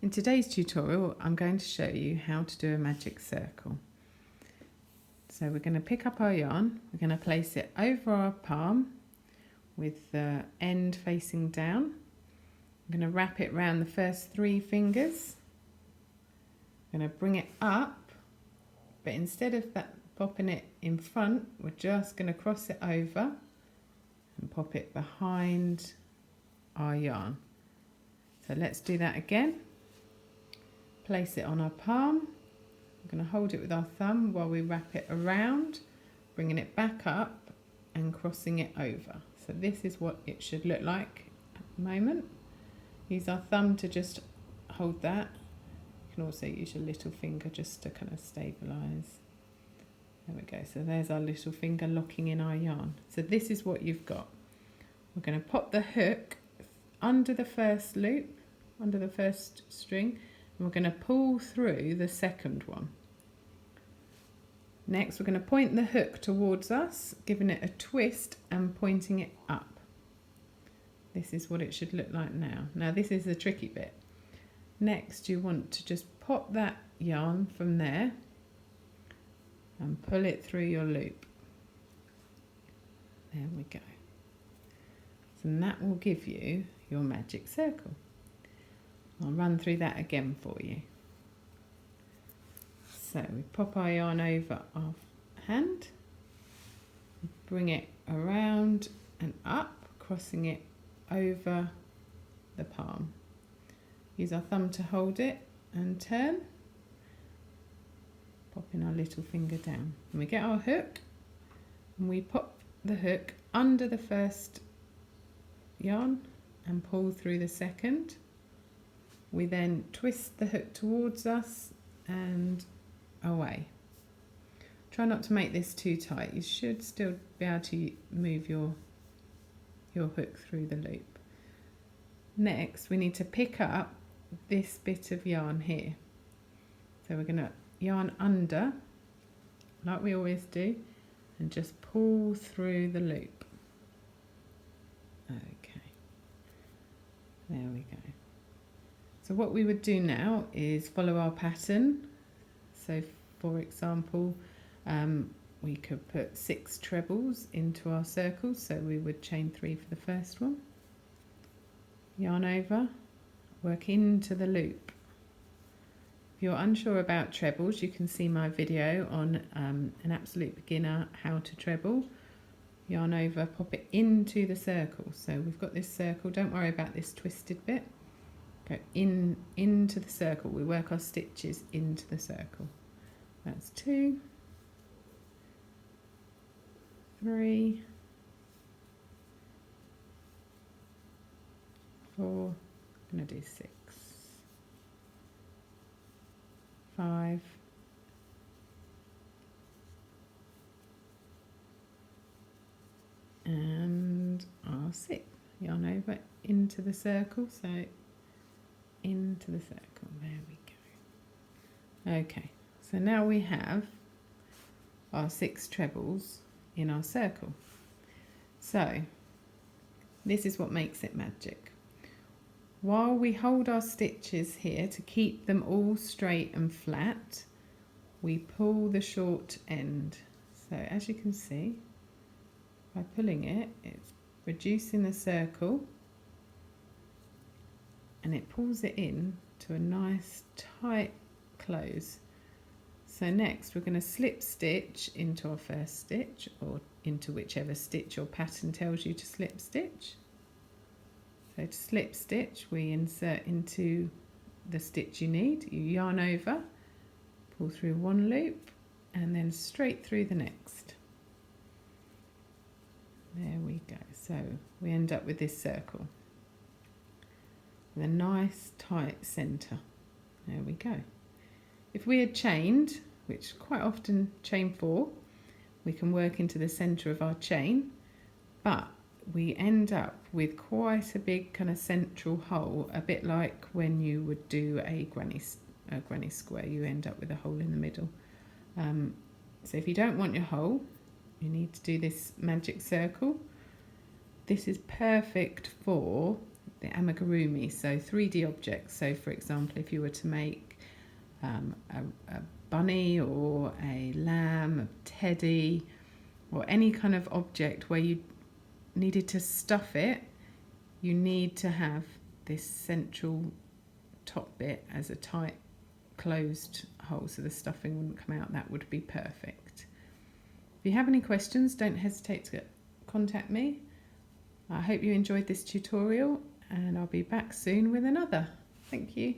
In today's tutorial, I'm going to show you how to do a magic circle. So we're going to pick up our yarn, we're going to place it over our palm with the end facing down. I'm going to wrap it around the first 3 fingers. I'm going to bring it up, but instead of that popping it in front, we're just going to cross it over and pop it behind our yarn. So let's do that again. Place it on our palm. I'm going to hold it with our thumb while we wrap it around, bringing it back up and crossing it over. So this is what it should look like at the moment. Use our thumb to just hold that. You can also use your little finger just to kind of stabilise. There we go. So there's our little finger locking in our yarn. So this is what you've got. We're going to pop the hook under the first loop, under the first string, and we're going to pull through the second one. Next, we're going to point the hook towards us, giving it a twist and pointing it up. This is what it should look like now. Now this is the tricky bit. Next, you want to just pop that yarn from there and pull it through your loop. There we go. So that will give you your magic circle. I'll run through that again for you. So we pop our yarn over our hand, bring it around and up, crossing it over the palm. Use our thumb to hold it and turn, popping our little finger down. And we get our hook and we pop the hook under the first yarn and pull through the second. We then twist the hook towards us and away. Try not to make this too tight. You should still be able to move your hook through the loop. Next, we need to pick up this bit of yarn here. So we're going to yarn under, like we always do, and just pull through the loop. Okay, there we go. So what we would do now is follow our pattern. So for example, we could put 6 trebles into our circles. So we would chain 3 for the first one, yarn over, work into the loop. If you're unsure about trebles, you can see my video on an absolute beginner how to treble. Yarn over, pop it into the circle. So we've got this circle, don't worry about this twisted bit. Go into the circle. We work our stitches into the circle. That's 2, 3, 4, I'm going to do 6, 5, and our 6. Yarn over into the circle, so into the circle, there we go. Okay, so now we have our 6 trebles in our circle. So this is what makes it magic. While we hold our stitches here to keep them all straight and flat, we pull the short end. So as you can see, by pulling it, it's reducing the circle and it pulls it in to a nice tight close. So next we're going to slip stitch into our first stitch, or into whichever stitch your pattern tells you to slip stitch. So to slip stitch, we insert into the stitch you need, you yarn over, pull through one loop and then straight through the next. There we go. So we end up with this circle with a nice tight centre. There we go. If we had chained, which quite often chain 4, we can work into the centre of our chain, but we end up with quite a big kind of central hole, a bit like when you would do a granny square, you end up with a hole in the middle. So if you don't want your hole, you need to do this magic circle. This is perfect for the amigurumi, so 3D objects. So for example, if you were to make a bunny or a lamb, a teddy, or any kind of object where you needed to stuff it, you need to have this central top bit as a tight closed hole so the stuffing wouldn't come out. That would be perfect. If you have any questions, don't hesitate to contact me. I hope you enjoyed this tutorial, and I'll be back soon with another. Thank you.